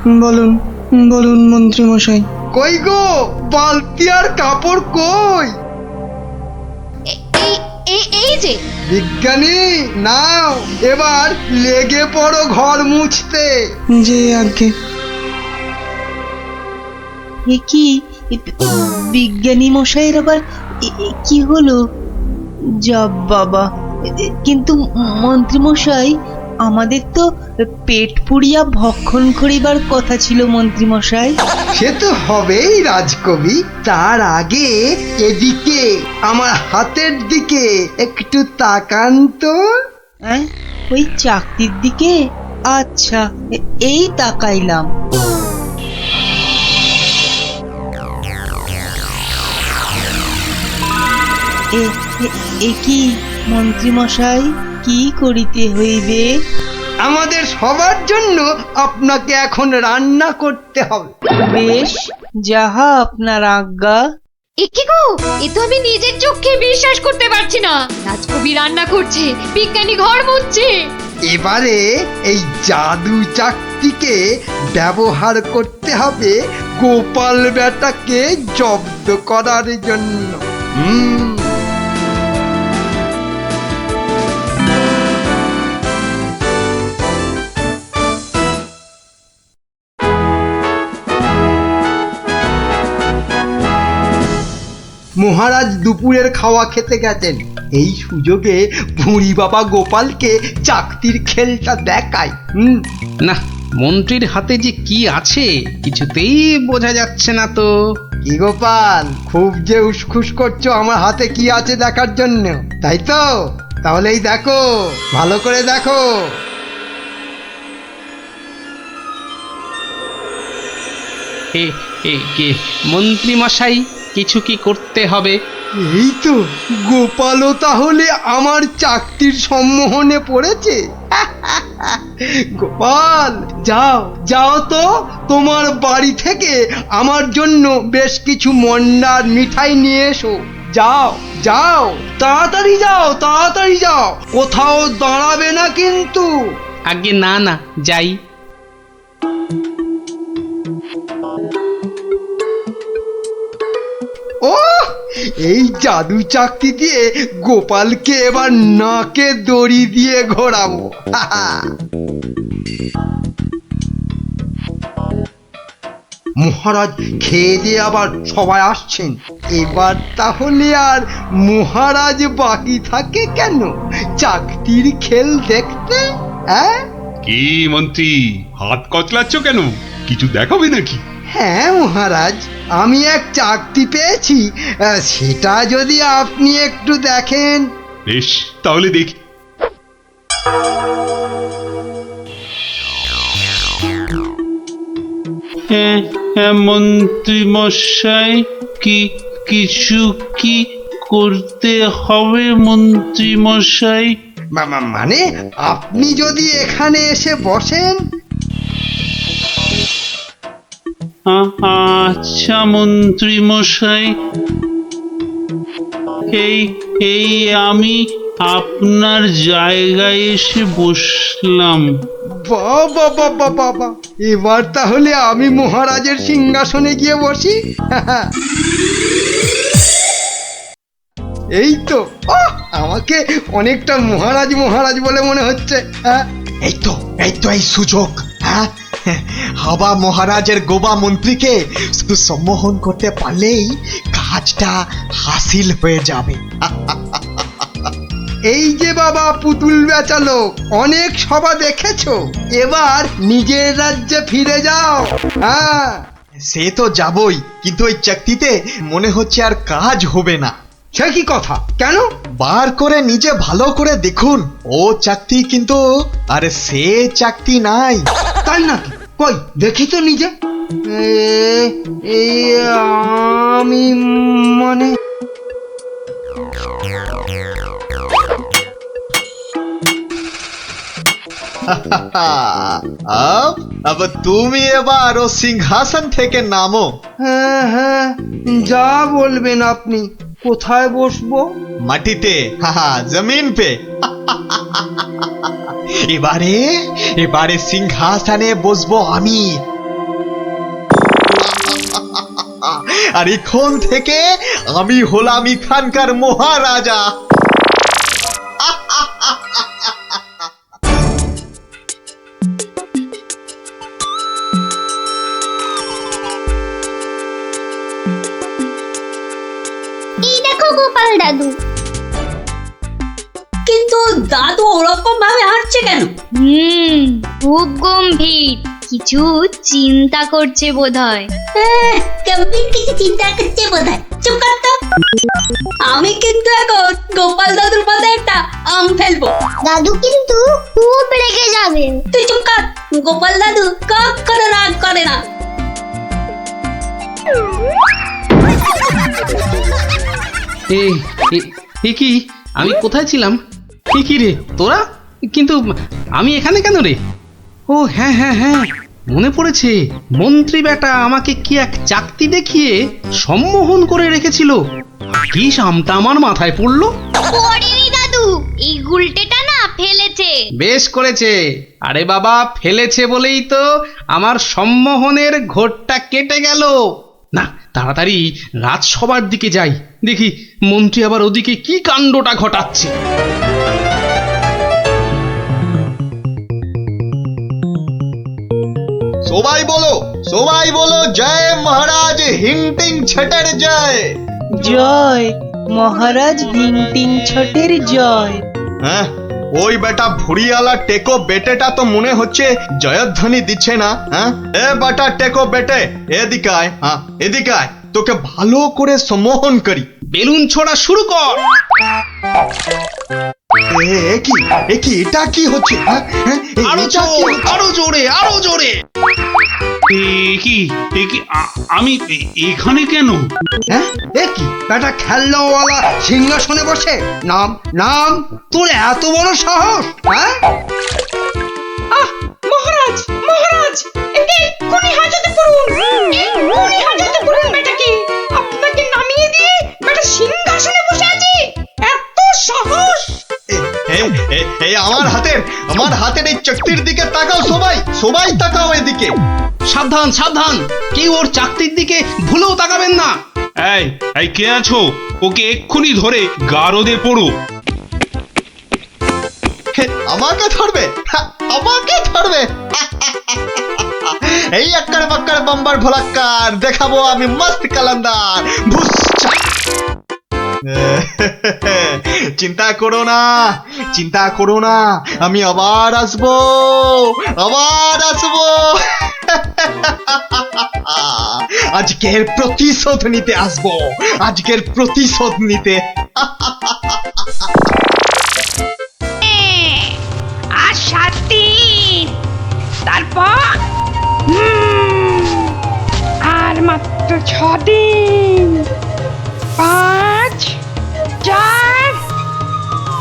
বলুন বলুন মন্ত্রী মশাই। কই গো, বালতি আর কাপড় কই? এই যে। বিজ্ঞানী, নাও এবার লেগে পড়ো ঘর মুছতে। যে আজ্ঞে। এ কি বিজ্ঞানী মশাইয়ের আবার কি হলো? যা বাবা! কিন্তু মন্ত্রী মশাই, আমাদের তো পেট পুড়িয়া ভক্ষণ করিবার কথা ছিল মন্ত্রী মশাই। সে তো হবেই রাজকবি। তার আগে এদিকে আমার হাতের দিকে একটু তাকান তো। হ্যাঁ, ওই চাকতির দিকে? আচ্ছা, এই তাকাইলাম। এ কি মন্ত্রী মশাই, কি করিতে হইবে? আমাদের সবার জন্য আপনাকে এখন রান্না করতে হবে। বেশ, যাহা আপনার আজ্ঞা। এ কি গো, এ তো আমি নিজের চোখে বিশ্বাস করতে পারছি না। রাজকবি রান্না করছে, বিজ্ঞানী ঘর মুছছে। এবারে এই জাদু চাকতিকে ব্যবহার করতে হবে গোপাল বেটাকে জব্দ করার জন্য। মহারাজ দুপুরের খাওয়া খেতে গেছেন। এই সুযোগে ভুঁড়ি বাবা গোপালকে চাকতির খেলটা দেখায়। না, মন্ত্রীর হাতে যে কি আছে কিছুতেই বোঝা যাচ্ছে না তো। কি গোপাল, খুব যে উসখুস করছো আমার হাতে কি আছে দেখার জন্য, তাই তো? তাহলেই দেখো, ভালো করে দেখো। কে মন্ত্রী মশাই, কিছু কি করতে হবে? এই তো, গোপালও তাহলে আমার চাকতির সম্মোহনে পড়েছে। গোপাল, যাও যাও তো, তোমার বাড়ি থেকে আমার জন্য বেশ কিছু মন্ডার মিঠাই নিয়ে এসো। যাও যাও, তাড়াতাড়ি যাও, তাড়াতাড়ি যাও, কোথাও দাঁড়াবে না কিন্তু। আগে না না, যাই। ও, এই জাদু চাকতি দিয়ে গোপালকে এবার নাকে দড়ি দিয়ে ঘোরাবো। মহারাজ খেয়ে দিয়ে আবার সবাই আসছেন। এবার তাহলে আর মহারাজ বাকি থাকে কেন চাকতির খেল দেখতে? হ্যাঁ কি মন্ত্রী, হাত কচলাচ্ছ কেন? কিছু দেখাবে নাকি? হ্যাঁ মহারাজ, আমি এক চাকতি পেয়েছি, সেটা যদি আপনি একটু দেখেন। বেশ, তাহলে দেখি। মন্ত্রী মশাই, কিছু কি করতে হবে মন্ত্রী মশাই? মানে আপনি যদি এখানে এসে বসেন। আচ্ছা মন্ত্রী মশাই, এই আমি আপনার জায়গায় এসে বসলাম। বাবা বাবা বাবা, এবার তাহলে আমি মহারাজের সিংহাসনে গিয়ে বসি। এই তো, আমাকে অনেকটা মহারাজ মহারাজ বলে মনে হচ্ছে। এই তো এই সুযোগ। হ্যাঁ, হাবা মহারাজের গোবা মন্ত্রীকে শুধু সম্মোহন করতে পারলেই কাজটা হাসিল হয়ে যাবে। এই যে বাবা পুতুল বেচালো, অনেক সভা দেখেছো, এবার নিজের রাজ্যে ফিরে যাও। হ্যাঁ, সে তো যাবই, কিন্তু ওই চাকতিতে মনে হচ্ছে আর কাজ হবে না। সে কি কথা? কেন? বার করে নিজে ভালো করে দেখুন, ও চাকতি কিন্তু আরে সে চাকতি নাই। তাই নাকি? কই দেখি তো নিজে। আমি মানে अब তুমি এবার ও সিংহাসন থেকে নামো। হ্যাঁ হ্যাঁ, যা বলবেন আপনি। কোথায় বসবো? মাটিতে, জমিন পে। এবারে সিংহাসনে বসবো আমি। আর এখন থেকে আমি হলাম এখানকার মহারাজা। এই দেখো গোপাল দাদু। কিন্তু দাদু ওরকম ভাবে হাঁটছে কেন? খুব গম্ভীর, কিছু চিন্তা করছে বোধহয়। গম্ভীর কিছু চিন্তা করছে বোধহয়। চুপ কর তো। আমি কিন্তু এখন গোপাল দাদুর মাথায় একটা আম ফেলবো। দাদু কিন্তু খুব রেগে যাবেন। তুই চুপ কর। গোপাল দাদু কখনো রাগ করে না। এ কি, আমি কোথায় ছিলাম? কি রে তোরা? কিন্তু আমি এখানে কেন রে? ও হ্যাঁ হ্যাঁ হ্যাঁ, মনে পড়েছে। মন্ত্রী বেটা আমাকে কি এক চাকতি দেখিয়ে সম্মোহন করে রেখেছিল। কি আমটা আমার মাথায় পড়লো। পড়েনি দাদু, এই গুলটেটা না ফেলেছে। বেশ করেছে। আরে বাবা, ফেলেছে বলেই তো আমার সম্মোহনের ঘোরটা কেটে গেল। না, তাড়াতাড়ি রাজসভার দিকে যাই, দেখি মন্ত্রী আবার ওদিকে কি কাণ্ডটা ঘটাচ্ছে। সবাই বলো জয় মহারাজ হিংটিং ছটের জয়। জয় মহারাজ হিংটিং ছটের জয়। হ্যাঁ, ওই বেটা ভুড়িয়ালা টেকো বেটেটা তো মনে হচ্ছে জয়ধ্বনি দিচ্ছে না। হ্যাঁ, এ বেটা টেকো বেটে, এদিকে আয়। হ্যাঁ, এদিকে আয়, তোকে ভালো করে সম্মোহন করি। বেলুন ছোড়া শুরু কর। এ কি এটা কি হচ্ছে? হ্যাঁ, আরো এটা কি জোর, হচ্ছে? আরো জোরে, আরো জোরে। আমি এখানে কেন? হ্যাঁ, এ কি বেটা খেলনাওয়ালা সিংহাসনে বসে? নাম নাম, তোর এত বড় সাহস? হ্যাঁ, মহারাজ মহারাজ, একে এক্ষুনি হাজতে পড়ুন, এক্ষুনি হাজতে পড়ুন বেটাকে। আপনাকে নামিয়ে দিয়ে বেটা সিংহাসনে বসে আছে, এত সাহস! এই আমার হাতের এই চকতির দিকে তাকাও। সবাই তাকাও এদিকে। সাবধান সাবধান, কেউ ওর চাকতির দিকে ভুলেও তাকাবেন না। এই কে আছো? ওকে এক্ষুনি ধরে গারদে পড়ো। আমাকে ধরবে? আমাকে ধরবে? এই আক্কার বাক্কার বাম্বার ভোলাক্কার দেখাবো আমি মস্ত কালান্দার। ভুসচা। চিন্তা করো না, আমি আবার আসবো। আজকের প্রতিশোধ নিতে আসবো, আজকের প্রতিশোধ নিতে। আর 7 দিন, তারপর আর মাত্র 6 দিন। 5, 4,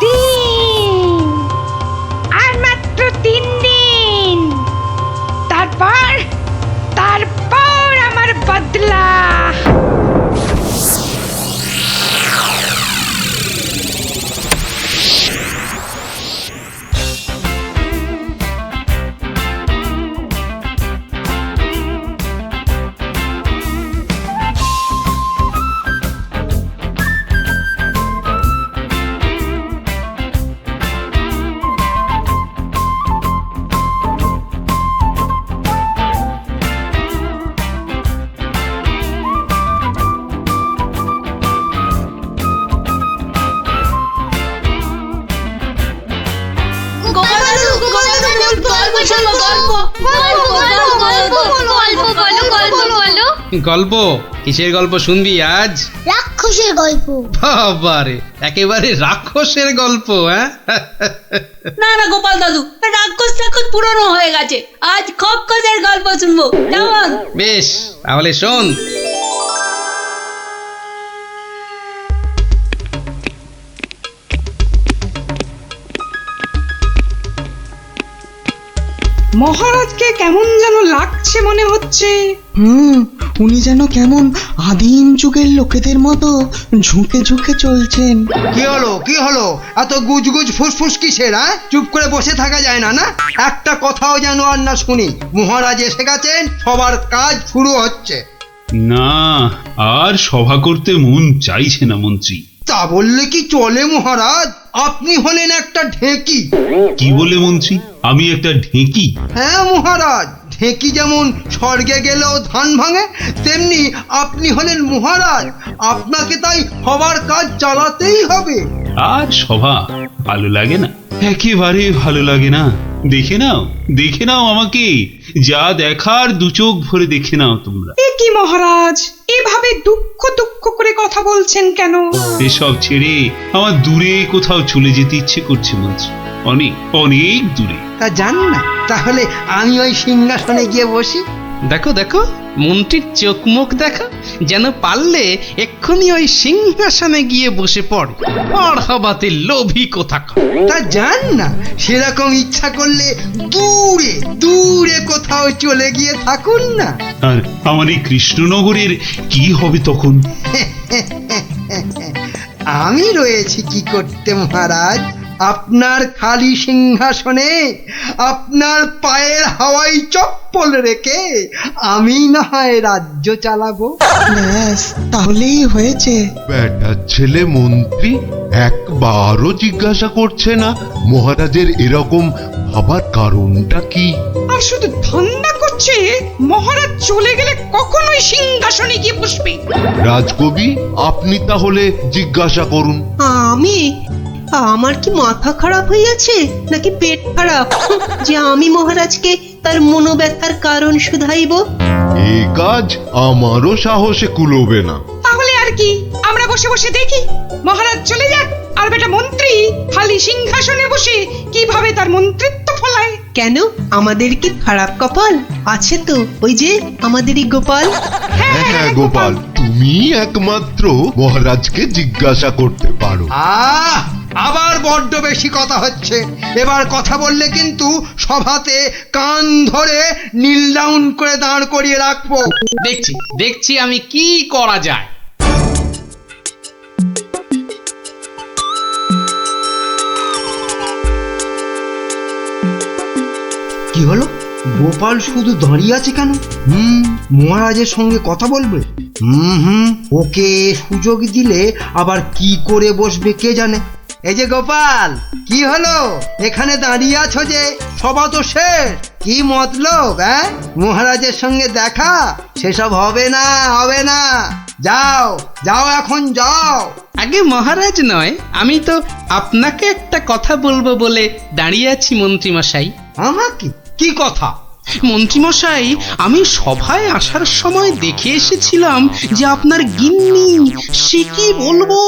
3, আর মাত্র 3 দিন। তারপর আমার বদলা। গল্প? কিসের গল্প শুনবি আজ? রাক্ষসের গল্প। বাবারে, একেবারে রাক্ষসের গল্প। হ্যাঁ, না গোপাল দাদু, রাক্ষস পুরনো হয়ে গেছে। আজ খপ্পখসের গল্প শুনবো, কেমন? বেশ, তাহলে শোন। মহারাজকে কেমন যেন লাগছে মনে হচ্ছে। উনি যেন কেমন আদিম যুগের লোকেদের মতো ঝুঁকে ঝুঁকে চলছেন। কি হলো এত গুজগুজ ফুসফুস কিসের? হ্যাঁ, চুপ করে বসে থাকা যায় না? না, একটা কথাও যেন আর না শুনি। মহারাজ এসে গেছেন, সবার কাজ শুরু হচ্ছে। না, আর সভা করতে মন চাইছে না মন্ত্রী। তা বললে কি চলে মহারাজ? আপনি হলেন একটা ঢেঁকি। কি বলে মন্ত্রী? আমি একটা ঢেঁকি? হ্যাঁ মহারাজ, ঢেঁকি যেমন স্বর্গে গেলেও ধান ভাঙে, তেমনি আপনি হলেন মহারাজ। আপনাকে তাই হবার কাজ চালাতেই হবে। আর সভা ভালো লাগে না, একেবারে ভালো লাগে না। দেখে নাও আমাকে, যা দেখার দু চোখ ভরে দেখে নাও তোমরা। এ কি মহারাজ, এভাবে দুঃখ দুঃখ করে কথা বলছেন কেন? এসব ছেড়ে আমার দূরে কোথাও চলে যেতে ইচ্ছে করছে মন্ত্রী, অনেক অনেক দূরে। তা জান না, তাহলে আমি ওই সিংহাসনে গিয়ে বসি। দেখো দেখো, মন্ত্রীর চোখ মুখ দেখো, যেন পারলে এক্ষুনি ওই সিংহাসনে গিয়ে বসে পড়ে। আর হবাতে লোভী কোথাকার। তা জান না, সেরকম ইচ্ছা করলে দূরে দূরে কোথাও চলে গিয়ে থাকুন না। আর আমার এই কৃষ্ণনগরের কি হবে তখন? আমি রয়েছি কি করতে মহারাজ? আপনার খালি সিংহাসনে আপনার পায়ের হাওয়াই চপ্পল রেখে আমি না হয় রাজ্য চালাবো। ব্যাস, তাহলেই হয়েছে। বেটার ছেলে মন্ত্রী একবারও জিজ্ঞাসা করছে না মহারাজের এরকম ভাবার কারণটা কি। আর শুধু ধান্দা করছে মহারাজ চলে গেলে কখনোই সিংহাসনে গিয়ে বসবে। রাজকবি, আপনি তাহলে জিজ্ঞাসা করুন। আমার কি মাথা খারাপ হইয়াছে নাকি পেট খারাপ যে আমি মহারাজকে তার মনোব্যথার কারণ শুধাইব? এ কাজ আমারও সাহসে কুলোবে না। তাহলে আর কি, আমরা বসে বসে দেখি মহারাজ চলে যাক, আর বেটা মন্ত্রী খালি সিংহাসনে বসে কিভাবে তার মন্ত্রিত্ব ফলায়। কেন, আমাদের কি খারাপ কপাল আছে? তো ওই যে আমাদেরই গোপাল। হ্যাঁ গোপাল, তুমি একমাত্র মহারাজকে জিজ্ঞাসা করতে পারো। আবার বড্ড বেশি কথা হচ্ছে। এবার কথা বললে কিন্তু সভাতে কান ধরে নীল ডাউন করে দাঁড় করিয়ে রাখবো। দেখছি আমি কি করা যায়। কি হলো? গোপাল শুধু দাঁড়িয়ে আছে কেন? মহারাজের সঙ্গে কথা বলবে। ওকে সুযোগ দিলে আবার কি করে বসবে কে জানে। এই যে গোপাল, কি হলো? এখানে দাঁড়িয়ে আছো যে? সভা তো শেষ, কি মতলব? মহারাজের সঙ্গে দেখা? সেসব হবে না, হবে না। যাও যাও, এখন যাও। আগে মহারাজ নয়, আমি তো আপনাকে একটা কথা বলবো বলে দাঁড়িয়ে আছি মন্ত্রী মশাই। আমাকে? কি কথা? মন্ত্রীমশাই, আমি সভায় আসার সময় দেখে এসেছিলাম যে আপনার গিন্নি, সে কি বলবো,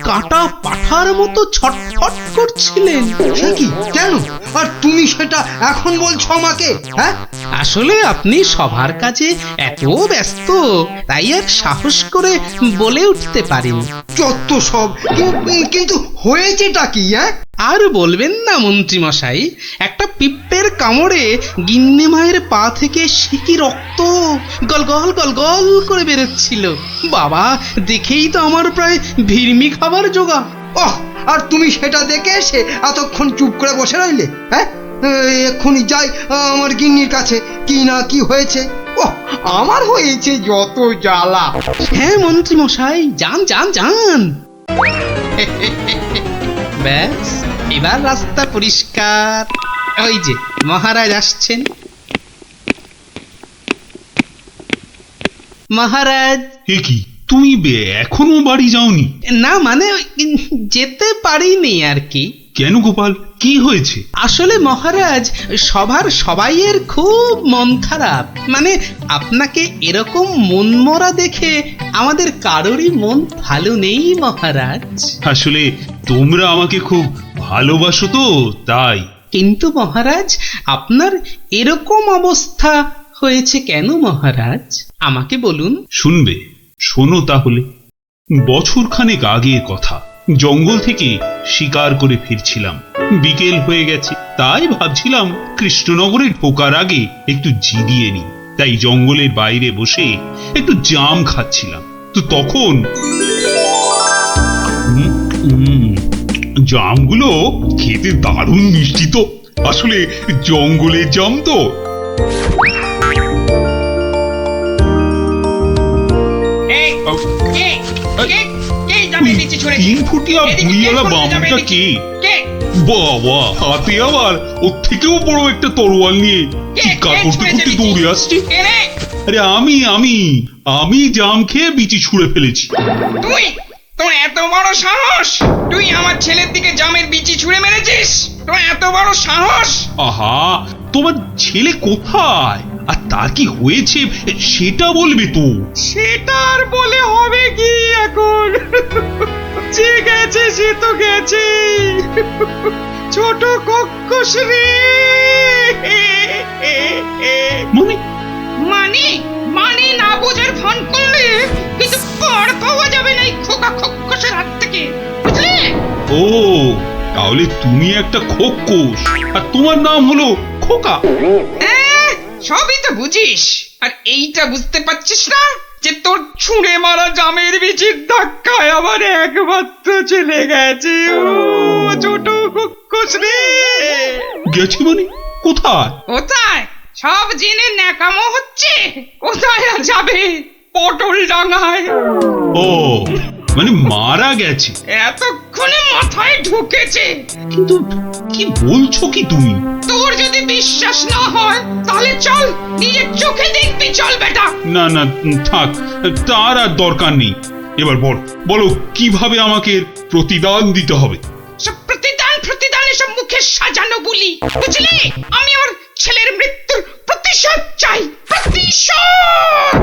কাটা পাঠার মতো ছটফট করছিলেন। সে কি? কেন? আর তুমি সেটা এখন বলছো আমাকে? আসলে আপনি সভার কাজে এত ব্যস্ত, তাই আর সাহস করে বলে উঠতে পারেন। যত সব। কিন্তু হয়েছেটা কি? আর বলবেন না মন্ত্রীমশাই, একটা পিঁপড়ের কামড়ে গিন্নি মায়ের পা থেকে সে কি রক্ত গলগল গলগল করে বেরোচ্ছিল। বাবা, দেখেই তো আমার প্রায় ভিড়মি খাবার জোগা। আর তুমি সেটা দেখে এসে এতক্ষণ চুপ করে বসে রইলে? এক্ষুনি যাই আমার গিন্নির কাছে, কি না কি হয়েছে। আমার হয়েছে যত জ্বালা। হ্যাঁ মন্ত্রী মশাই, যান যান যান। ব্যাস, এবার রাস্তা পরিষ্কার। ওই যে মহারাজ আসছেন। মহারাজ। এ কি, তুমি এখনো বাড়ি যাওনি? না মানে যেতে পারিনি আর কি। কেন গোপাল, কি হয়েছে? আসলে মহারাজ, সবার সবাইয়ের খুব মন খারাপ। মানে আপনাকে এরকম মন মরা দেখে আমাদের কারোরই মন ভালো নেই মহারাজ। আসলে তোমরা আমাকে খুব ভালোবাসো তো, তাই। কিন্তু মহারাজ, আপনার এরকম অবস্থা হয়েছে কেন মহারাজ? আমাকে বলুন। শুনবে? শোনো তাহলে। বছরখানেক আগের কথা, জঙ্গল থেকে শিকার করে ফিরছিলাম। বিকেল হয়ে গেছে, তাই ভাবছিলাম কৃষ্ণনগরে ঢোকার আগে একটু জিরিয়ে নি। তাই জঙ্গলের বাইরে বসে একটু জাম খাচ্ছিলাম। তো তখন জামগুলো খেতে দারুণ মিষ্টি তো। আসলে জঙ্গলের জাম তো। কে কে জামে বিচি ছুঁড়েছে? 3 ফুটিয়া এদিকে কে ভুঁড়িওয়ালা ছুঁড়েছে জামের বামুনটা বিচি? কে? কে বাবা, হাতে আবার ওর থেকেও বড় একটা তরোয়াল নিয়ে চিৎকার করতে ছুঁড়েছে করতে বিচি? দৌড়ে আসছে। কে রে? আরে আমি জাম খেয়ে বিচি ছুঁড়ে ফেলেছি। তুই তোর এত বড় সাহস! তুই আমার ছেলের দিকে জামের বিচি ছুঁড়ে মেরেছিস? তোর এত বড় সাহস! আহা, তোমার ছেলে কোথায় আর তার কি হয়েছে সেটা বলবে তো। সেটা আর বলে হবে কি এখন? যে গেছে সে তো গেছে। ছোট কক্কস রে। মানে মানে মানে না বোঝার ভান করলে কিন্তু পার পাওয়া যাবে না এই খোকা খক্কসের হাত থেকে, বুঝলে? ও, তাহলে তুমি একটা খোক্কস আর তোমার নাম হলো খোকা। সবই তো বুঝিস, আর এইটা বুঝতে পারছিস না যে তোর ছুঁড়ে মারা জামের বিচির ধাক্কায় আবার একমাত্র চলে গেছে। ও ছোট কক্কস রে। গেছে মানে কোথায়? কোথায় সব জেনে ন্যাকামো হচ্ছে? কোথায় আর যাবে? পটল ডাঙায়। ও, মানে মারা গেছে। এতক্ষণে মাথায় ঢুকেছে। কিন্তু কি বলছো কি তুমি? তোর যদি বিশ্বাস না হয় তাহলে চল নিজের চোখে দেখবি, চল বেটা। না না, থাক, তার আর দরকার নেই। এবার বলো কিভাবে আমাকে প্রতিদান দিতে হবে? সব প্রতিদান এসব মুখে সাজানো বলি, বুঝলি? আমি আমার ছেলের মৃত্যুর প্রতিশোধ চাই, প্রতিশোধ।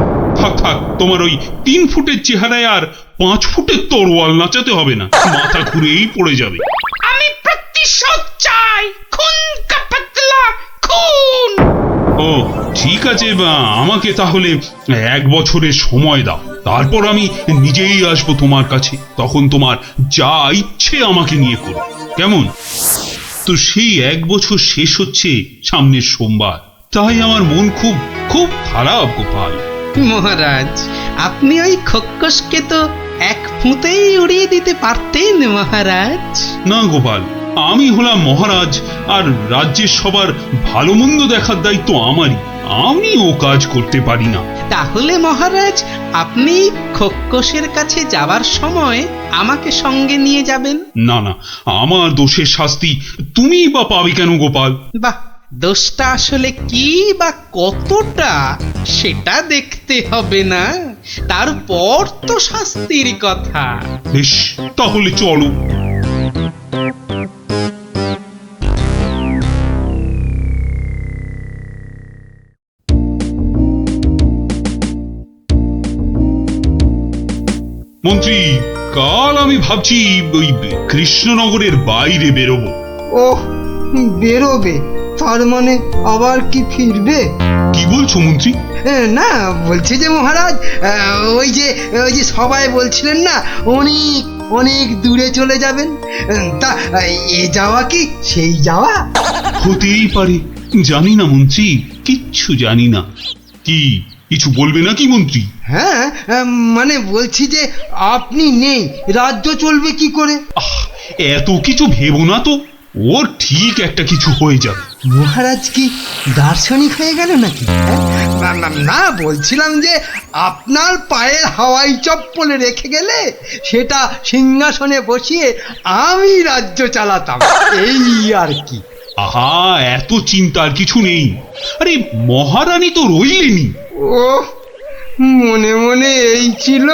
থাক, তোমার ওই 3 ফুটের চেহারায় আর 5 ফুটের তরোয়াল নাচাতে হবে না, মাথা ঘুরেই পড়ে যাবে। আমি প্রতিশোধ চাই, খুন কা পাতলা খুন। ও ঠিক আছে, আমাকে তাহলে 1 বছরের সময় দাও, তারপর আমি নিজেই আসবো তোমার কাছে। তখন তোমার যা ইচ্ছে আমাকে নিয়ে করো, কেমন? তো সেই 1 বছর শেষ হচ্ছে সামনের সোমবার, তাই আমার মন খুব খুব খারাপ গোপাল। মহারাজ, আপনি ওই খক্কসকে তো 1 ফুঁতেই উড়িয়ে দিতে পারতেন মহারাজ। না গোপাল, আমি হলাম মহারাজ আর রাজ্যের সবার ভালো মন্দ দেখার দায়িত্ব আমারই। আমি ও কাজ করতে পারি না। তাহলে মহারাজ, আপনি খক্কসের কাছে যাবার সময় আমাকে সঙ্গে নিয়ে যাবেন। না না, আমার দোষের শাস্তি তুমি বা পাবে কেন গোপাল? বাহ, দোষটা আসলে কি বা কতটা সেটা দেখতে হবে না, তারপর তো শাস্তির কথা। বেশ, তাহলে চলো। মন্ত্রী, কাল আমি ভাবছি ওই কৃষ্ণনগরের বাইরে বেরোবো। ওহ, বেরোবে? তার মানে আবার কি ফিরবে? কি বলছো মন্ত্রী? না, বলছি যে মহারাজ, ওই যে সবাই বলছিলেন না অনেক অনেক দূরে চলে যাবেন, তা এ যাওয়া কি সেই যাওয়া? হতেই পারে, জানি না মন্ত্রী, কিচ্ছু জানি না। কি কিছু বলবে নাকি মন্ত্রী? হ্যাঁ, মানে বলছি যে আপনি নেই, রাজ্য চলবে কি করে? এত কিছু ভেবো না তো, ওর ঠিক একটা কিছু হয়ে যাবে। মহারাজ কি দার্শনিক হয়ে গেল নাকি? না, বলছিলাম যে আপনার পায়ের হাওয়াই চপ্পলে রেখে গেলে সেটা সিংহাসনে বসিয়ে আমি রাজ্য চালাতাম, এই আর কি। আহা, এত চিন্তার কিছু নেই। আরে মহারানী তো রইলেনি। ও, মনে মনে এই ছিল।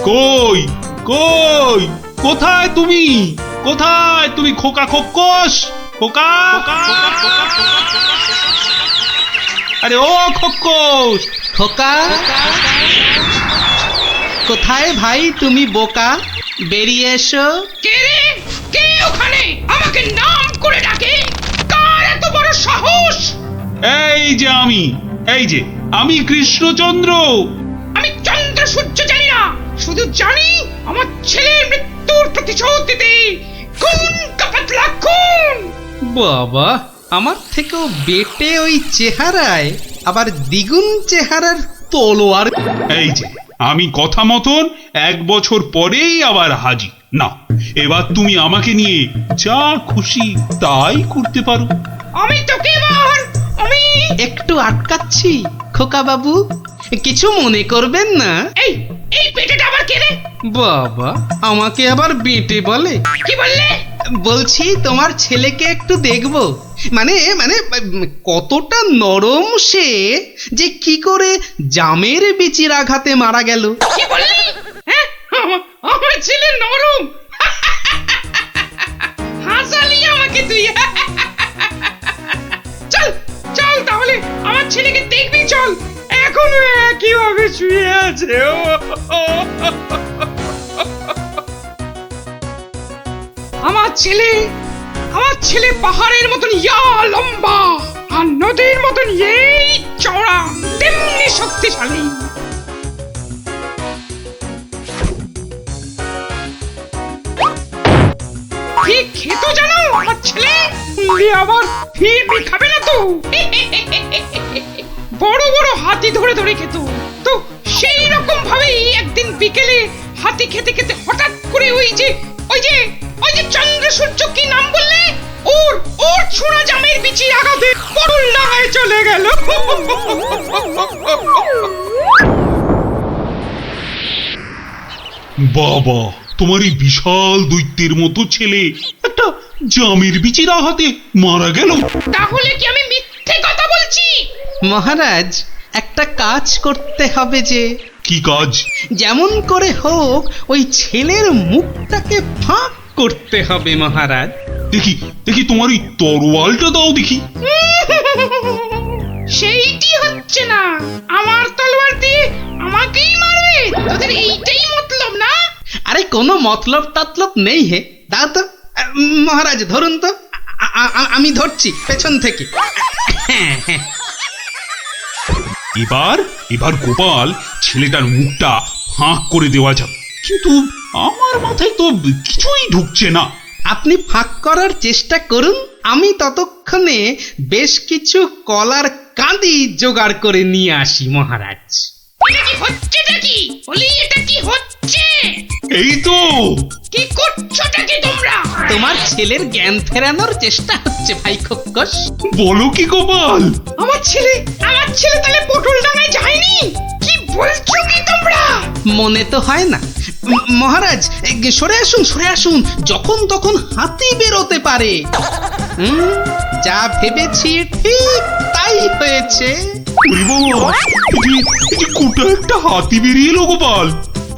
কই কই, কোথায় তুমি? কোথায় তুমি খোকা খক্কস? খোকা, আরে ও খক্কস! খোকা, কোথায় ভাই তুমি বোকা? বেরিয়ে এসো। কে রে? কে ওখানে আমাকে নাম করে ডাকে? কার এত বড় সাহস? এই যে আমি কৃষ্ণচন্দ্র। আমি চন্দ্র সূর্য জানি না, শুধু জানি আমার ছেলের মৃত্যুর প্রতিশোধ দিতে খুন কা পাতলা খুন। বাবা, আমার থেকেও বেটে ওই চেহারায় আবার দ্বিগুণ চেহারার তলোয়ার। এই যে আমি কথা মতন 1 বছর পরেই আবার হাজির। না, এবার তুমি আমাকে নিয়ে যা খুশি তাই করতে পারো। আমি তোকে এবার আমি একটু আটকাচ্ছি খোকা বাবু, কিছু মনে করবেন না। এই এই পেটেটা আবার কে রে? বাবা, আমাকে আবার বেটে বলে? কি বললে? বলছি তোমার ছেলেকে একটু দেখবো, মানে মানে কতটা নরম সে, যে কি করে জামের বিচির আঘাতে মারা গেল। কি বললি? হ্যাঁ, আমার ছেলে নরম। হাসালি আমাকে তুই। চল চল তাহলে আমার ছেলেকে দেখবি, চল। এখনো একইভাবে শুয়ে আছে। আমার ছেলে পাহাড়ের মতন ইয়া লম্বা, আর নদীর মতন এই চওড়া, তেমনি শক্তিশালী। ঠিক খেতো জানো আমার ছেলে, আবার ফিরবি খাবে না তো। বড় বড় হাতি ধরে ধরে খেত। তো সেই রকম ভাবেই একদিন বিকেলে হাতি খেতে খেতে হঠাৎ করে ওই যে চন্দ্র সূর্য, কি নাম বললে, ওর ছোড়া জামের বিচি আঘাতে পটল ডাঙায় চলে গেল। বাবা, তোমার এই বিশাল দৈত্যের মতো ছেলে একটা জামের বিচির আঘাতে মারা গেল? তাহলে কি আমি মিথ্যে কথা বলছি? মহারাজ, একটা কাজ করতে হবে যে। কি কাজ? যেমন করে হোক ওই ছেলের মুখটাকে ফাঁক করতে হবে মহারাজ। দেখি দেখি তোমার এই তরোয়ালটা দাও দেখি। সেইটি হচ্ছে না, আমার তলোয়ার দিয়ে আমাকেই মারবে? তোদের এইটাই মতলব না? আরে কোনো মতলব টতলব নেই হে, দাও তো। মহারাজ ধরুন তো, আমি ধরছি পেছন থেকে। এবার গোপাল ছেলেটার মুখটা ফাঁক করে দেওয়া যাবে, কিন্তু আমার মাথায় তো কিছুই ঢুকছে না। আপনি ফাঁক করার চেষ্টা করুন, আমি ততক্ষণে বেশ কিছু কলার কাঁদি জোগাড় করে নিয়ে আসি মহারাজ। এটা কি হচ্ছেটা কি? বলি এটা কি হচ্ছে? এই তো। কি করছোটা কি তোমরা? তোমার ছেলের জ্ঞান ফেরানোর চেষ্টা হচ্ছে ভাই খোকস। বলো কি গোপাল? আমার ছেলে তাহলে পটল ডাঙায় যায়নি? কি বলছো কি তোমরা? মনে তো হয় না মহারাজ। সরে আসুন, যখন তখন হাতি বেরোতে পারে। যা ভেবেছি ঠিক তাই হয়েছে। কোটা একটা হাতি বেরিয়ে এলো গোপাল।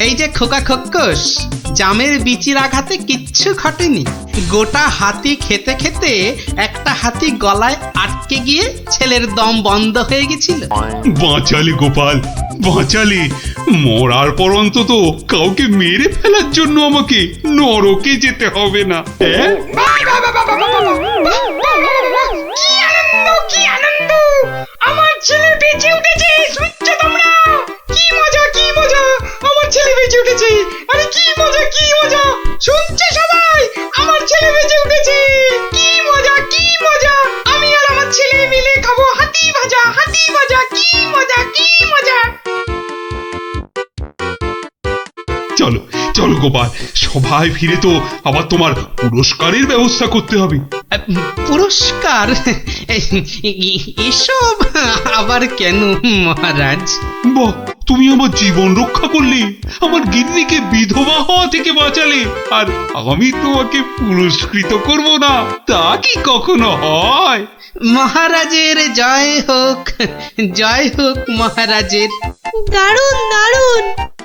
এই যে খোকা খোকস, জামের বিচির আঘাতে কিচ্ছু ঘটেনি। গোটা হাতি খেতে খেতে একটা হাতি গলায় আটকে গিয়ে ছেলের দম বন্ধ হয়ে গেছিল। বাঁচালে গোপাল, বাঁচালে। মরার পর অন্তত কাউকে মেরে ফেলার জন্য আমাকে নরকে যেতে হবে না। কি আনন্দ! আমার ছেলে বেঁচে উঠেছে, শুনছো তোমরা? কি মজা! আমার ছেলে বেঁচে উঠেছে। আরে কি মজা! শুনছো সবাই? আমার ছেলে বেঁচে উঠেছে। কি মজা! আমি আর আমার ছেলে মিলে খাবো হাতি ভাজা। কি মজা! চলো গোপাল, সবাই ফিরে তো আবার তোমার পুরস্কারের ব্যবস্থা করতে হবে। পুরস্কার? এসব আবার কেন মহারাজ? বাহ, তুমি আমার জীবন রক্ষা করলে, আমার গিন্নিকে বিধবা হওয়া থেকে বাঁচালে, আর আমি তোমাকে পুরস্কৃত করব না, তা কি কখনো হয়? মহারাজের জয় হোক মহারাজের। দারুণ!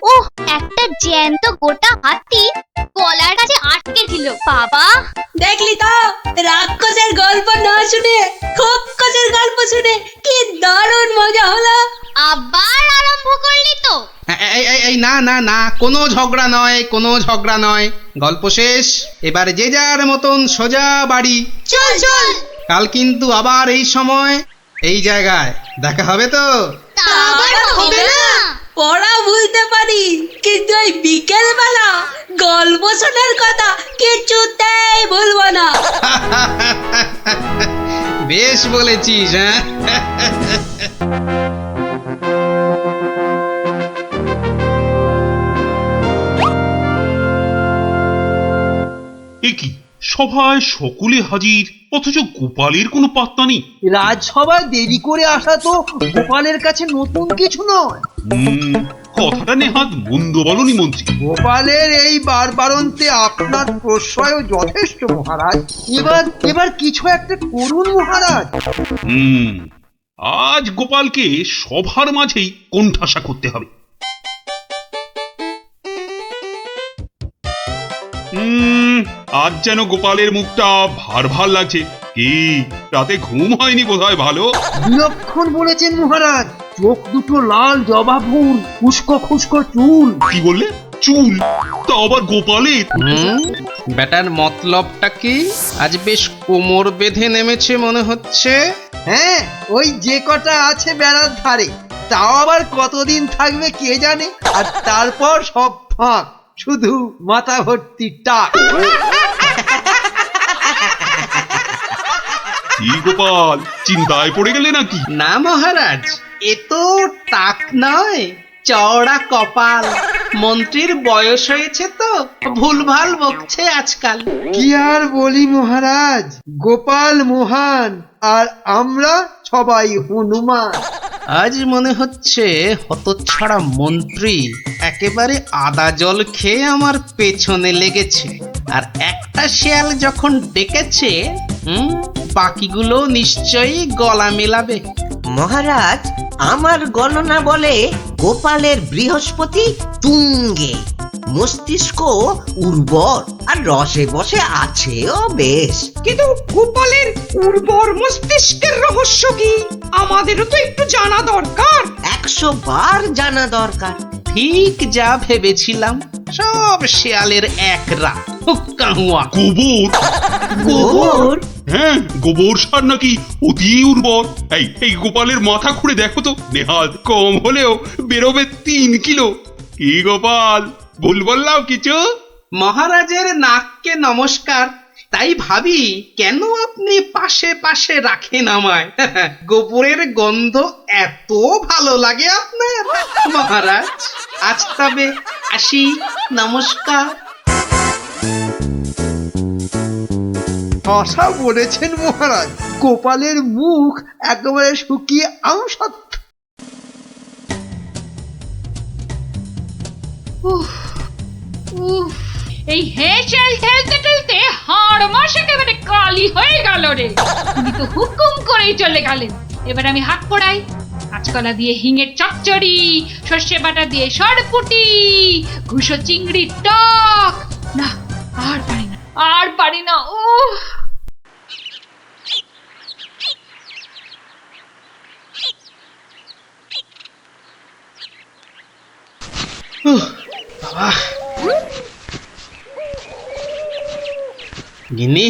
ওহ, একটা জ্যান্ত গোটা হাতি গলার কাছে আটকে ছিল। বাবা, দেখলি তো, রাক্ষসের গল্প না শুনে খোকসের গল্প শুনে কি দারুণ মজা হলো। আবার আরম্ভ করলি তো? এই না, কোনো ঝগড়া নয়। গল্প শেষ, এবার যে যার মতন সোজা বাড়ি। চল। কাল কিন্তু আবার এই সময় এই জায়গায় দেখা হবে তো? তা আবার হবে না? পড়া ভুলতে পারি, কিন্তু এই বিকেল বেলা গল্প শোনার কথা কিছুতেই ভুলবো না। বেশ বলেছিস, হ্যাঁ। এ কি সভায় সকলে হাজির, অথচ গোপালের কোনো পাত্তা নেই। রাজসভায় দেরি করে আসা তো গোপালের কাছে নতুন কিছু নয়। কথাটা নেহাত মন্দ বলনি মন্ত্রী। গোপালের এই বারবারন্তে আপনার প্রশ্রয়ও যথেষ্ট মহারাজ। এবার কিছু একটা করুন মহারাজ। আজ গোপালকে সভার মাঝেই কোণঠাসা করতে হবে। আজ যেন গোপালের মুখটা ভার ভার লাগছে। কি রাতে ঘুম হয়নি বোধহয় ভালো? বিলক্ষণ বলেছেন মহারাজ। চোখ দুটো লাল জবা ফুল, খুস্কো খুস্কো চুল। কি বললে? চুল? তা আবার গোপালের? বেটার মতলবটা কি? আজ বেশ কোমর বেঁধে নেমেছে মনে হচ্ছে। হ্যাঁ, ওই যে কটা আছে বেড়ার ধারে, তাও আবার কতদিন থাকবে কে জানে। আর তারপর সব ফাঁক, শুধু মাথা ভর্তি টাক। কি গোপাল, চিন্তায় পড়ে গেলে নাকি? না মহারাজ, এ তো টাক নয়, চওড়া কপাল। মন্ত্রীর বয়স হয়েছে তো ভুলভাল বকছে আজকাল। কি আর বলি মহারাজ, গোপাল মহান আর আমরা সবাই হনুমান। আজ মনে হচ্ছে হতচ্ছাড়া মন্ত্রী একেবারে আদা জল খেয়ে আমার পেছনে লেগেছে। আর একটা শেয়াল যখন ডেকেছে, বাকিগুলো নিশ্চয়ই গলা মেলাবে। মহারাজ, আমার গণনা বলে গোপালের বৃহস্পতি তুঙ্গে, মস্তিষ্ক উর্বর আর রসে বসে আছেও বেশ। কিন্তু গোপালের উর্বর মস্তিষ্কের রহস্য কি আমাদেরও তো একটু জানা দরকার। 100 বার জানা দরকার। ঠিক যা ভেবেছিলাম, সব শেয়ালের এক রাত। গোবর? গোবর? হ্যাঁ, গোবর সার নাকি অতি উর্বর। এই গোপালের মাথা খুঁড়ে দেখো তো, নেহাত কম হলেও বেরোবে 3 কিলো। কি গোপাল, ভুল বললাম কিছু? মহারাজের নাককে নমস্কার। তাই ভাবি কেন আপনি পাশে পাশে রাখেন আমায়। গোবরের গন্ধ এত ভালো লাগে আপনার মহারাজ। আজ তবে আসি, নমস্কার। ভাষা বলেছেন মহারাজ, গোপালের মুখ একেবারে শুকিয়ে আমসত্ব। এই হেসেল ঠেলতে ঠেলতে হাড় মাস একেবারে কালি হয়ে গেল রে। উনি তো হুকুম করেই চলে গেলেন। এবার আমি হাত পোড়াই। কাঁচকলা দিয়ে হিঙের চচ্চড়ি, সর্ষে বাটা দিয়ে সরপুটি, ঘুষো চিংড়ির টক। না, আর পারি না, আর পারি না। গিন্নি,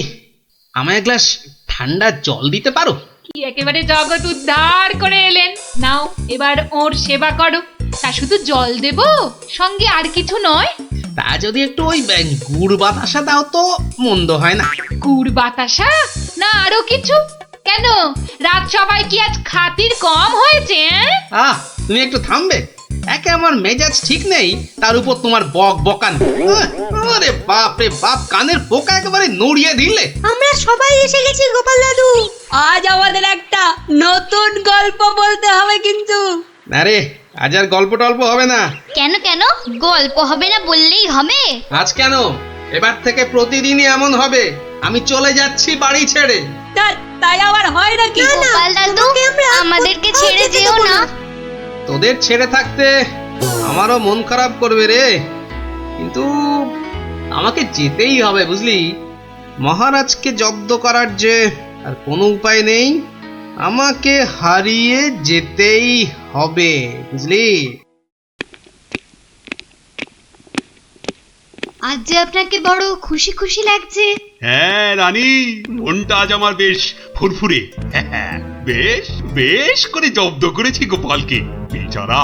আমায় এক গ্লাস ঠান্ডা জল দিতে পারো? কি একেবারে জগৎ উদ্ধার করে এলেন। নাও, এবার ওর সেবা করো। তা শুধু জল দেব, সঙ্গে আর কিছু নয়? তা যদি একটু ওই গুড় বাতাসা দাও তো মন্দ হয় না। গুড় বাতাসা না আরো কিছু? কেন, রাত সবাই কি আজ খাতির কম হয়েছে? তুমি একটু থামবে? একে আমার মেজাজ ঠিক নেই, তার উপর তোমার বক বকান। আরে বাপ রে বাপ, কানের পোকা একেবারে নড়িয়ে দিলে। আমরা সবাই এসে গেছি গোপাল দাদু। আজ আমাদের একটা নতুন গল্প বলতে হবে কিন্তু। আরে আজ আর গল্প টল্প হবে না। কেন কেন গল্প হবে না বললেই হবে? আজ কেন, এবার থেকে প্রতিদিনই এমন হবে। আমি চলে যাচ্ছি বাড়ি ছেড়ে। তাই আবার হয় নাকি? গোপাল দাদু, আমাদেরকে ছেড়ে যেও না। তোদের ছেড়ে থাকতে আমারও মন খারাপ করবে রে, কিন্তু আমাকে যেতেই হবে বুঝলি। মহারাজকে জব্দ করার যে আর কোনো উপায় নেই, আমাকে হারিয়ে যেতেই হবে বুঝলি। আজ যে আপনাকে বড় খুশি খুশি লাগছে। হ্যাঁ রানী, মনটা আজ আমার বেশ ফুরফুরে। বেশ বেশ করে জব্দ করেছি গোপালকে। বেচারা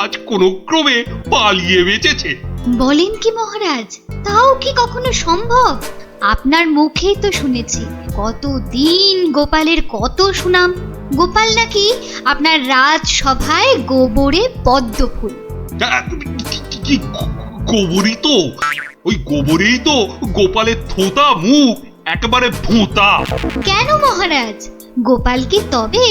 আজ কোনো ক্রমে পালিয়ে বেঁচেছে। বলেন কি মহারাজ, তাও কি কখনো সম্ভব? আপনার মুখেই তো শুনেছি কতদিন গোপালের কত সুনাম। গোপাল নাকি আপনার রাজসভায় গোবরে পদ্ম ফুল। গোবরই তো, ওই গোবরেই তো গোপালের থোতা মুখ একেবারে ভোঁতা। কেন মহারাজ, গোপাল কি তবে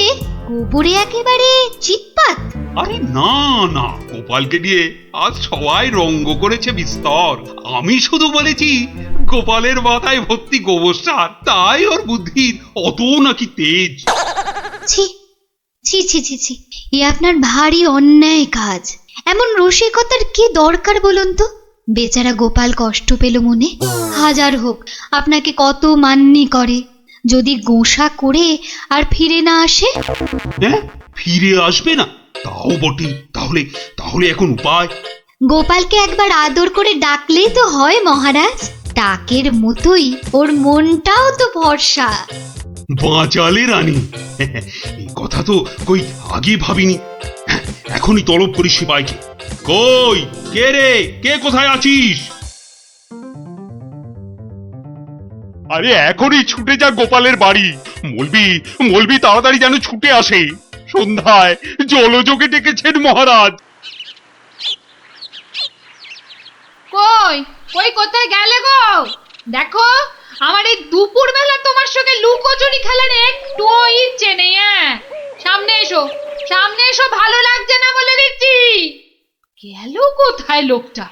গোবরে একেবারে চিৎপাত? আরে না না, গোপালকে নিয়ে আজ সবাই রঙ্গ করেছে বিস্তর। আমি শুধু বলেছি গোপালের মাথায় ভর্তি গোবর সার, তাই ওর বুদ্ধির অত নাকি তেজ। ছি ছি ছি ছি ছি, এ আপনার ভারী অন্যায় কাজ। এমন রসিকতার কি দরকার বলুন তো? বেচারা গোপাল কষ্ট পেল মনে। হাজার হোক আপনাকে কত মান্যি করে, যদি গোসা করে আর ফিরে না আসে। হ্যাঁ, ফিরে আসবে না? তাও বটে। তাহলে তাহলে এখন উপায়? গোপালকে একবার আদর করে ডাকলেই তো হয় মহারাজ। ডাকের মতোই ওর মনটাও তো ভরসা। বাঁচালে রানী, এই কথা তো কই আগে ভাবিনি। এখনই তলব করি সিপাইকে। কই কে রে, কে কোথায় আছিস? আরে এখনই ছুটে যা গোপালের বাড়ি। মলবি তাড়াতাড়ি যেন ছুটে আসে। সন্ধ্যায় জলযোগে ডেকেছেন মহারাজ। কই কই কোথায় গেলে গো? দেখো, আমার এই দুপুর বেলা তোমার সঙ্গে লুকোচুরি খেলার একটুও ইচ্ছে নেই। হ্যাঁ, সামনে এসো, সামনে এসো, ভালো লাগছে না বলে দিচ্ছি। গেল কোথায় লোকটা?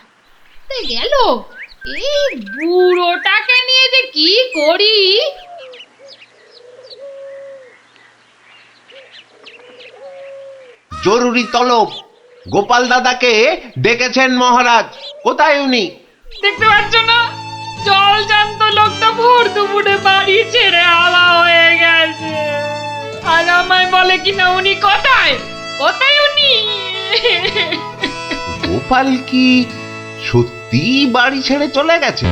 গেল, এই বুড়োটাকে নিয়ে যে কি করি। জরুরি তলব, গোপাল দাদাকে ডেকেছেন মহারাজ। কোথায় উনি? দেখতে পাচ্ছ না, জল জান্ত লোকটা ভোর দুপুরে বাড়ি ছেড়ে আলা হয়ে গেছে। আর আমায় বলে কিনা উনি কোথায়, কোথায় উনি? গোপাল কি সত্যি বাড়ি ছেড়ে চলে গেছে?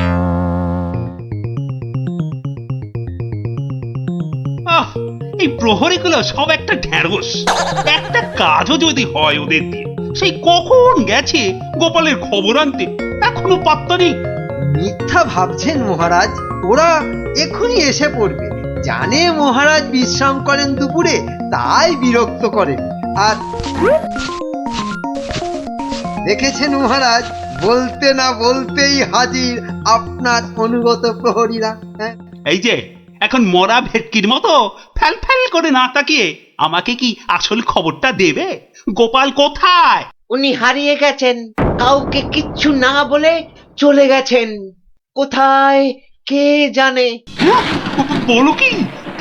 এই প্রহরীগুলো সব একটা ঢ্যাঁড়স। একটা কাজও যদি হয় ওদের দিয়ে, সেই কখন গেছে গোপালের খবর আনতে, এখনো পাত্তা নেই। মিথ্যা ভাবছেন মহারাজ, ওরা এখনই এসে পড়বে। জানে মহারাজ বিশ্রাম করেন দুপুরে, তাই বিরক্ত করেন। আর দেখেছেন মহারাজ, বলতে না বলতেই হাজির আপনার অনুগত প্রহরীরা। হ্যাঁ, এই যে এখন মরা ভেটকির মতো ফ্যাল ফ্যাল করে না তাকিয়ে আমাকে কি আসল খবরটা দেবে? গোপাল কোথায়? উনি হারিয়ে গেছেন, কাউকে কিচ্ছু না বলে চলে গেছেন। কোথায় কে জানে। বলো কি?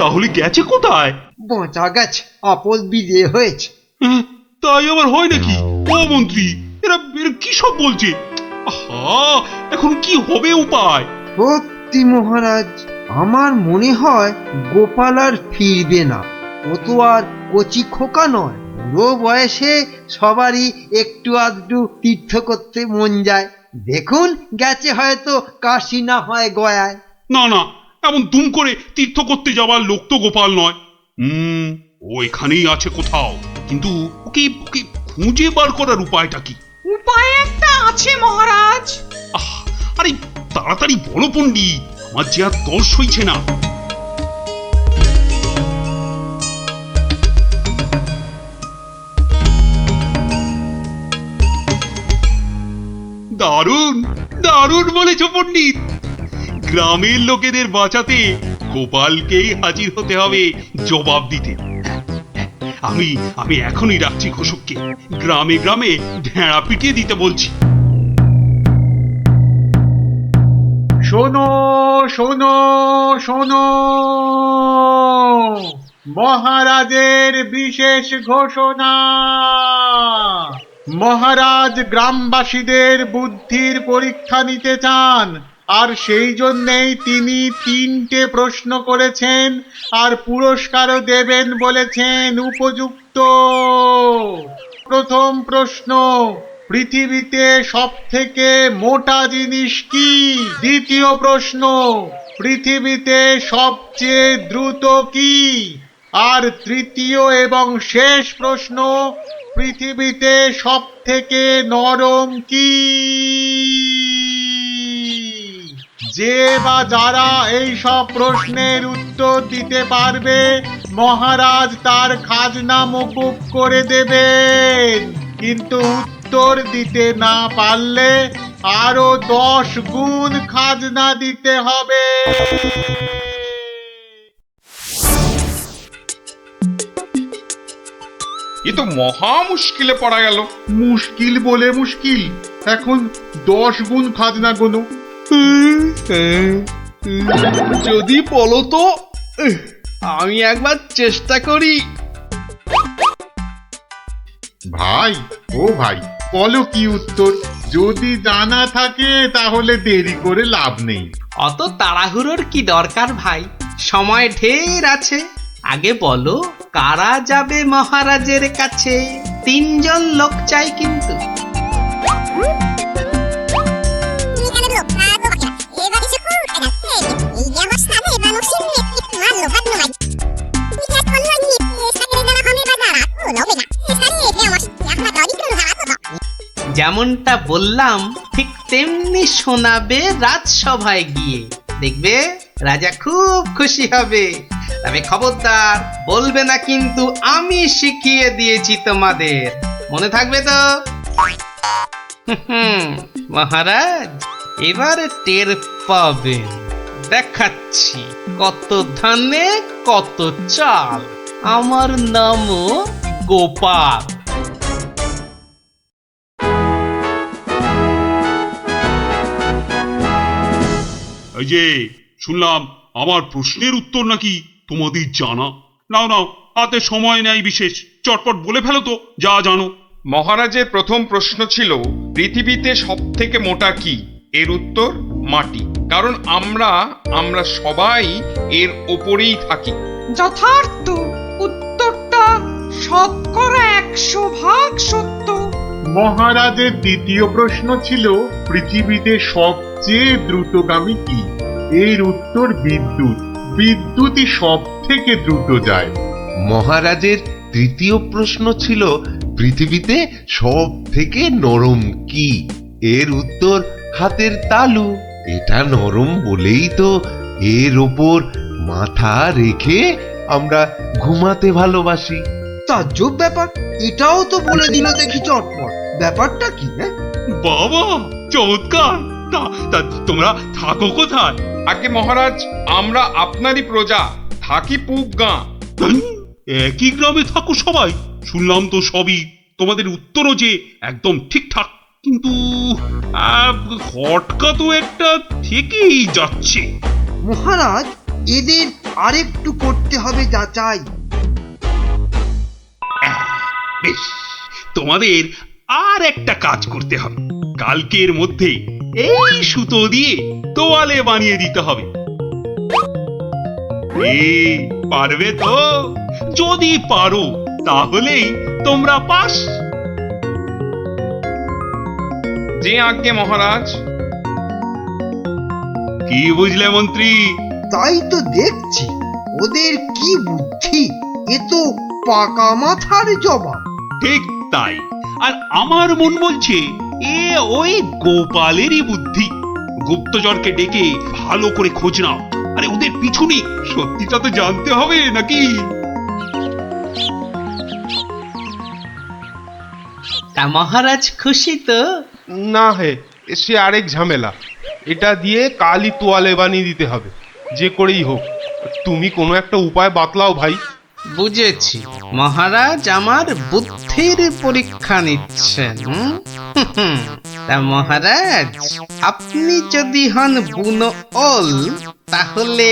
তাহলে গেছে কোথায়? বাঁচা গেছে, আপদ বিজে হয়েছে। তাই আবার হয় নাকি? ও মন্ত্রী, এরা কি সব বলছে? আহা, এখন কি হবে উপায়? সত্যি মহারাজ, আমার মনে হয় গোপাল আর ফিরবে না। ও তো আর কচি খোকা নয়। বুড়ো বয়সে সবারই একটু আধটু তীর্থ করতে মন যায়। দেখুন, গেছে হয়তো কাশি না হয় গয়ায়। না না, এমন দুম করে তীর্থ করতে যাওয়ার লোক তো গোপাল নয়। ও এখানেই আছে কোথাও, কিন্তু ওকে ওকে খুঁজে বার করার উপায়টা কি? উপায় একটা আছে মহারাজ। আরে তাড়াতাড়ি বলো পণ্ডিত, আমার যে আর তর সইছে না। দারুণ দারুণ বলেছ পণ্ডিত। গ্রামের লোকেদের বাঁচাতে গোপালকেই হাজির হতে হবে জবাব দিতে। আমি আমি এখনই রাখছি ঘোষককে, গ্রামে গ্রামে ভেড়া পিটিয়ে দিতে বলছি। শোনো শোনো শোনো, মহারাজের বিশেষ ঘোষণা। মহারাজ গ্রামবাসীদের বুদ্ধির পরীক্ষা নিতে চান, আর সেই জন্যেই তিনি 3টে প্রশ্ন করেছেন, আর পুরস্কারও দেবেন বলেছেন উপযুক্ত। প্রথম প্রশ্ন, পৃথিবীতে সবথেকে মোটা জিনিস কি? দ্বিতীয় প্রশ্ন, পৃথিবীতে সবচেয়ে দ্রুত কি? আর তৃতীয় এবং শেষ প্রশ্ন, পৃথিবীতে সবথেকে নরম কি? যে বা যারা এই সব প্রশ্নের উত্তর দিতে পারবে, মহারাজ তার খাজনা মকুব করে দেবেন। কিন্তু উত্তর দিতে না পারলে আরো 10 গুণ খাজনা দিতে হবে। এ তো মহা মুশকিলে পড়া গেল। মুশকিল বলে মুশকিল, এখন 10 গুণ খাজনা গোনো। যদি বলো তো আমি একবার চেষ্টা করি। ভাই ও ভাই, বলো কি উত্তর? যদি জানা থাকে তাহলে দেরি করে লাভ নেই। অত তাড়াহুড়োর কি দরকার ভাই, সময় ঢের আছে। আগে বলো, কারা যাবে মহারাজের কাছে? 3 জন লোক চাই কিন্তু। যেমনটা বললাম ঠিক তেমনি শোনাবে রাজসভায় গিয়ে, দেখবে রাজা খুব খুশি হবে। তবে খবরদার বলবে না কিন্তু আমি শিখিয়ে দিয়েছি তোমাদের, মনে থাকবে তো? মহারাজ এবার টের পাবেন, দেখাচ্ছি কত ধানে কত চাল। আমার নামও গোপাল। এই যে শুনলাম আমার প্রশ্নের উত্তর নাকি তোমাদের জানা। নাও নাও, হাতে সময় নেই বিশেষ, চটপট বলে ফেলো তো যা জানো। মহারাজের প্রথম প্রশ্ন ছিল, পৃথিবীতে সব থেকে মোটা কি? এর উত্তর মাটি। কারণ আমরা সবাই এর ওপরেই থাকি। যথার্থ উত্তরটা শতকরা 100% সত্য। মহারাজের দ্বিতীয় প্রশ্ন ছিল, পৃথিবীতে সবচেয়ে দ্রুতগামী কি? এর উত্তর বিদ্যুৎ। বিদ্যুৎই সব থেকে দ্রুত যায়। মহারাজের তৃতীয় প্রশ্ন ছিল, পৃথিবীতে সব থেকে নরম কি? এর উত্তর হাতের তালু। এটা নরম বলেই তো এর ওপর মাথা রেখে আমরা ঘুমাতে ভালোবাসি। তাজ্জব ব্যাপার, এটাও তো বলে দিল দেখি চটপট। ব্যাপারটা কি? বাবা চমৎকার। তা তোমরা থাকো কোথায়? আগে মহারাজ, আমরা আপনারই প্রজা, থাকি পুবগাঁ। একই গ্রামে থাকো সবাই? শুনলাম তো সবই, তোমাদের উত্তরও যে একদম ঠিকঠাক, কিন্তু খটকা তো একটা থেকেই যাচ্ছে। মহারাজ, এদের আরেকটু করতে হবে যাচাই। বেশ, তোমাদের আর একটা কাজ করতে হবে। কালকের মধ্যে এই সুতো দিয়ে তোয়ালে বানিয়ে দিতে হবে। পারবে তো? যদি পারো তাহলেই তোমরা পাস। যে আজ্ঞে মহারাজ। কি বুঝলে মন্ত্রী? তাই তো দেখছি, ওদের কি বুদ্ধি! এ তো পাকা মাথার জবাব। ঠিক তাই। আর আমার মন বলছে এ ওই গোপালেরই বুদ্ধি। গুপ্তচরকে ডেকে ভালো করে খোঁজ নাও। আরে ওদের পিছনে সত্যিটা তো জানতে হবে নাকি? তা মহারাজ খুশি তো? না হে, সে আরেক ঝামেলা। এটা দিয়ে কালই তোয়ালে বানিয়ে দিতে হবে, যে করেই হোক। তুমি কোনো একটা উপায় বাতলাও ভাই। বুঝেছি, মহারাজ আমার বুদ্ধির পরীক্ষা নিচ্ছেন। তা মহারাজ, আপনি যদি হন বুনো ওল, তাহলে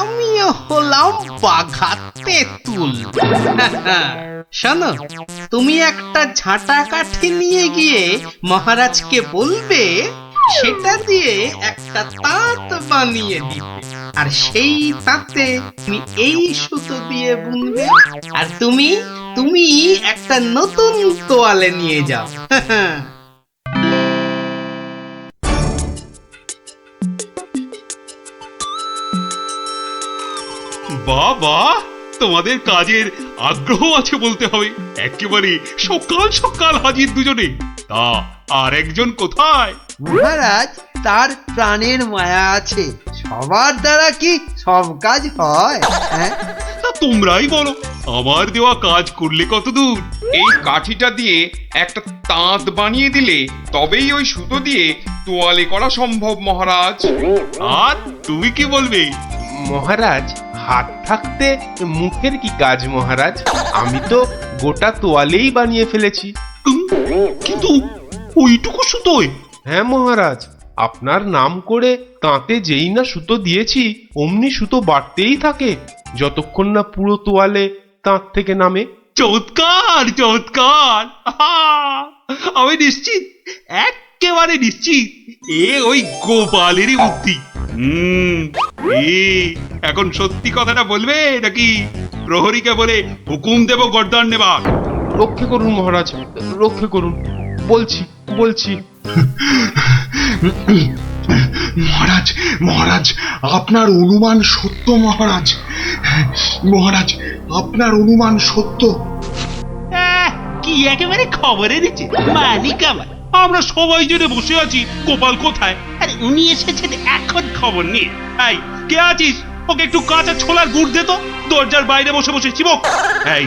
আমিও হলাম বাঘা তেঁতুল। শোনো, তুমি একটা ঝাঁটা কাঠি নিয়ে গিয়ে মহারাজকে বলবে সেটা দিয়ে একটা তাঁত বানিয়ে দিতে, আর সেই তাঁতে তুমি এই সুতো দিয়ে বুনবে, আর তুমি একটা নতুন তোয়ালে নিয়ে যাও। বাবা, তোমাদের কাজের আগ্রহ আছে বলতে হবে। একেবারে সকাল সকাল হাজির দুজনে। তা আর একজন কোথায়? মহারাজ, তার প্রাণের মায়া আছে, সবার দ্বারা কি সব কাজ হয়? তোমরাই বলো আমার দেওয়া কাজ করলে কত দূর? এই কাঠিটা দিয়ে একটা তাঁত বানিয়ে দিলে তবেই ওই সুতো দিয়ে তোয়ালে করা সম্ভব মহারাজ। আর তুমি কি বলবে? মহারাজ, হাত থাকতে মুখের কি কাজ মহারাজ? আমি তো গোটা তোয়ালেই বানিয়ে ফেলেছি। কিন্তু ওইটুকু সুতোয়? হ্যাঁ মহারাজ, আপনার নাম করে তাঁতে যেই না সুতো দিয়েছি অমনি সুতো বাড়তেই থাকে যতক্ষণ না পুরো তোয়ালে তাঁত থেকে নামে। চমৎকার চমৎকার! আহা! আমি নিশ্চিত, একেবারে নিশ্চিত এ ওই গোপালেরই বুদ্ধি। এখন সত্যি কথাটা বলবে নাকি প্রহরীকে বলে হুকুম দেব গর্দান নেবার? রক্ষে করুন মহারাজ, রক্ষে করুন। বলছি বলছি মহারাজ, মহারাজ, আপনার অনুমান সত্য মহারাজ। মহারাজ, আপনার অনুমান সত্য। কি একেবারে খবর এনেছে মালিক আমার। আমরা সবাই জেনে বসে আছি গোপাল কোথায়। আরে উনি এসেছেন এখন খবর নিয়ে। এই কে আছিস? ওকে একটু কাঁচা ছোলার গুড় দে তো, দরজার বাইরে বসে বসে চিবক। এই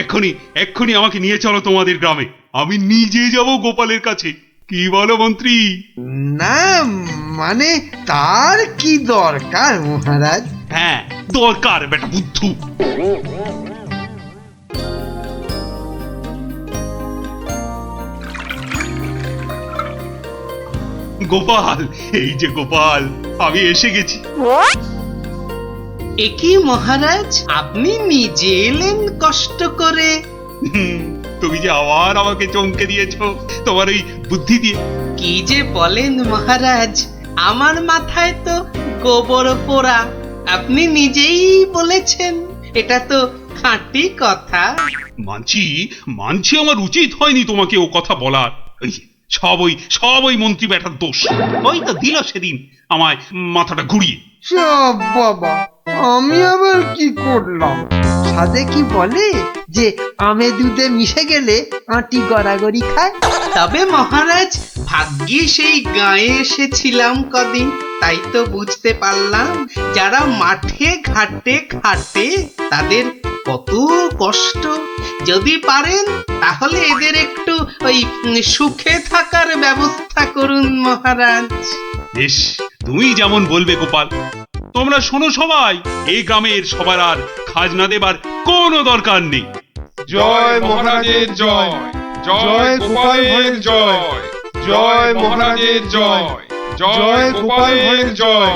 এক্ষুনি এক্ষুনি আমাকে নিয়ে চলো তোমাদের গ্রামে। আমি নিজে যাব গোপালের কাছে। কি বলো মন্ত্রী? না মানে তার কি দরকার মহারাজ? হ্যাঁ দরকার বেটা বুদ্ধু। গোপাল, এই যে গোপাল, আমি এসে গেছি। একই মহারাজ, আপনি নিজে এলেন কষ্ট করে? তুমি যে আবার আমাকে চমকে দিয়েছো তোমার ওই বুদ্ধি দিয়ে। কি যে বলেন মহারাজ, আমার মাথায় তো গোবর পোড়া। আপনি নিজেই বলেছেন, এটা তো খাঁটি কথা। মানছি মানছি আমার উচিত হয়নি তোমাকে ও কথা বলার। সব ওই মন্ত্রী বেটার দোষ। ওই তো দিল সেদিন আমায় মাথাটা ঘুরিয়ে। সব বাবা, আমি আবার কি করলাম? সাধে কি বলে যে আমে দুধে মিশে গেলে আঁটি গড়াগড়ি খায়। তবে মহারাজ, ভাগ্যে সেই গায়ে এসেছিলাম কদিন, তাই তো বুঝতে পারলাম যারা মাঠে ঘাটে খাটে তাদের কত কষ্ট। যদি পারেন তাহলে এদের একটু ওই সুখে থাকার ব্যবস্থা করুন মহারাজ। বেশ, তুমি যেমন বলবে গোপাল। তোমরা শোনো সবাই, এই গ্রামের সবার আর খাজনা দেবার কোনো দরকার নেই। জয় মহারাজের জয়, জয় গোপাল ভাইয়ের জয়, জয় মহারাজের জয়, জয় গোপাল ভাইয়ের জয়।